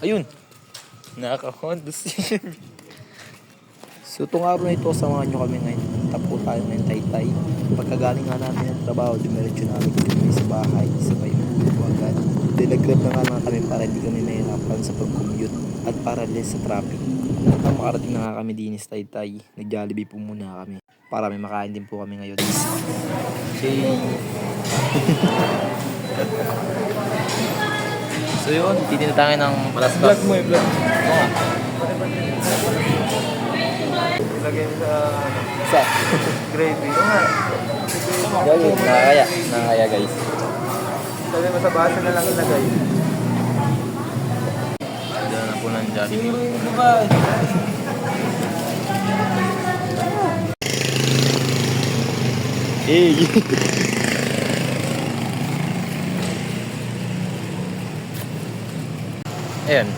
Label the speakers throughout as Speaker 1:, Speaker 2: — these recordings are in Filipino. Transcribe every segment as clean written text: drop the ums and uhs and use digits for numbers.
Speaker 1: Ayun. Nakaka-Hondos. So itong araw na ito, samahan nyo kami ngayon. Punta po tayo ngayon Taytay. Pagkagaling nga namin ng trabaho, dumiretso namin kami sa bahay. Sabay po agad. Dilagrab na nga lang kami para hindi kami mahirapan sa pag-commute at para less sa traffic. Nang makarating na nga kami din sa Taytay, nag-Jollibee po muna kami. Para may makain din po kami ngayon. Okay. So yun, titin na tayo ng palaspas.
Speaker 2: Vlog mo yung vlog.
Speaker 1: Oo nga.
Speaker 2: Ilagay mo sa
Speaker 1: Sa?
Speaker 2: gravy. Oo nga.
Speaker 1: Yun, nakakaya guys.
Speaker 2: Sabi mo sa base na lang ilagay.
Speaker 1: Diyan na po ng Jollibee. Hey! Ayan.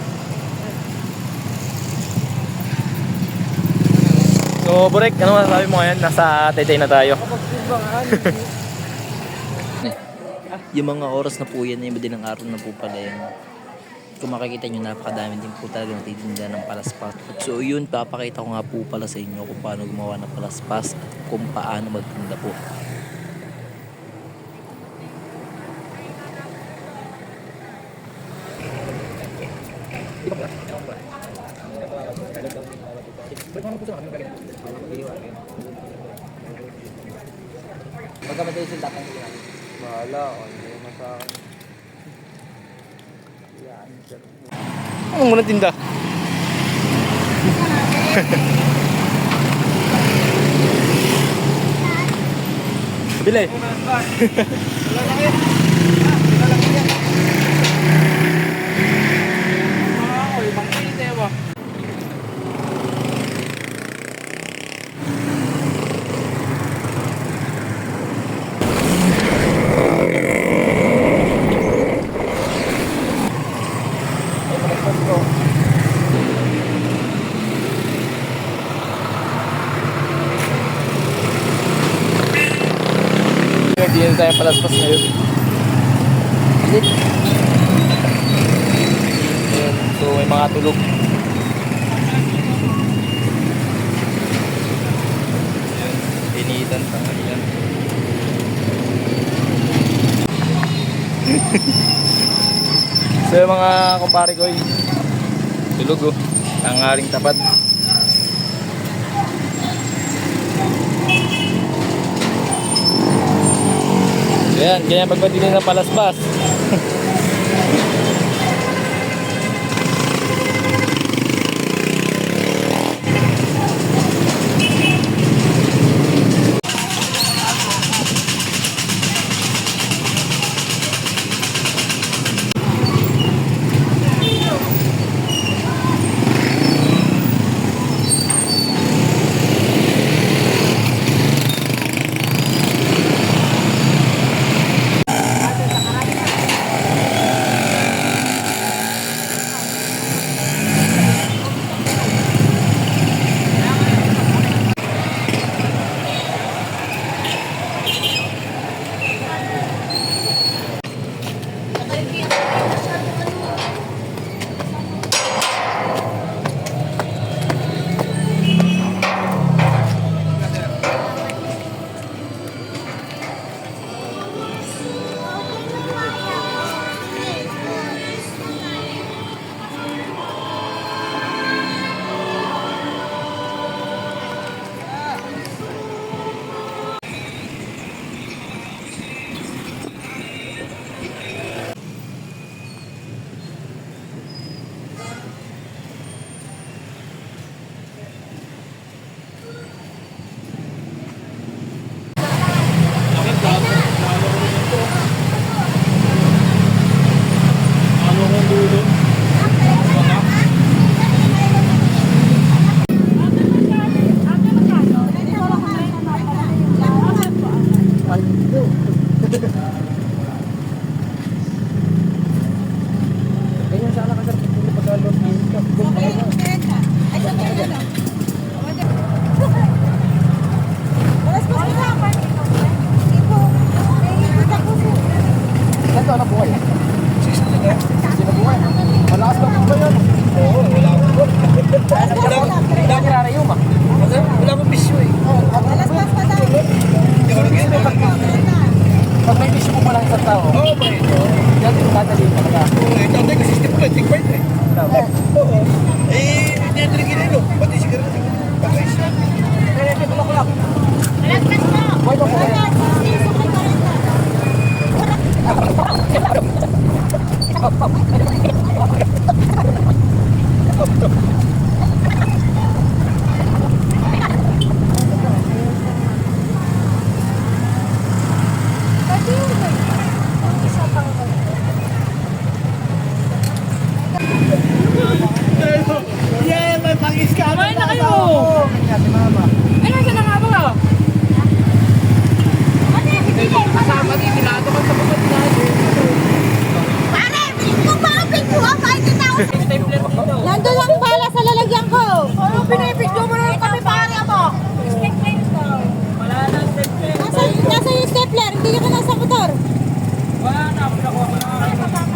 Speaker 1: So, Burek, ano masasabi mo ngayon? Nasa Taytay na tayo. Yung mga oras na po yan, iba din ang araw na po pala yan. Kung makikita nyo, napakadami din po talaga natitinda ng palaspas. So yun, papakita ko nga po pala sa inyo kung paano gumawa ng palaspas at kung paano magtinda po. Magkamatay sila tapang ko natin.
Speaker 2: Bahala ako. Hindi naman sa akin. Yan.
Speaker 1: Ano muna tinda? Bilay. Hindi na tayo palaspas ngayon. Ayan. So may mga tulog. Initan pa nga yan. So yung mga kumpare ko tulog oh. Tanghaling tapat. Ayan, ganyan pagpatili ng palaspas.
Speaker 2: Ito, ano buhay? 60 na buhay.
Speaker 3: Pwede, pwede. Oo. Eh, hindi natin ginano. Pati siguro na siguro. Patay siya. Yeah, may pangis ka.
Speaker 4: Kumain na kayo!
Speaker 2: Si mama.
Speaker 4: Ay, nasa na nga ba? Kasama din, tinato ka sa bukod natin.
Speaker 5: Pare, ito ba ang picture? Kahit ito ako.
Speaker 4: Stapler dito.
Speaker 5: Nandun lang pala sa lalagyan ko. Ano pinipicture mo na kami pare mo?
Speaker 4: Wala na, stapler.
Speaker 5: Nasa yung stapler, hindi ka nasa motor.
Speaker 4: Wala na, pinakuha ko na.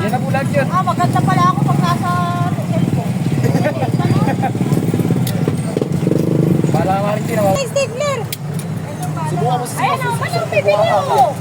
Speaker 2: Yan na bulag yun.
Speaker 5: Ah, maganda pala ako pag nasa cellphone.
Speaker 2: Bala nga rin sila.
Speaker 5: Ay, stapler! Ayan o, ba't yung pipili mo?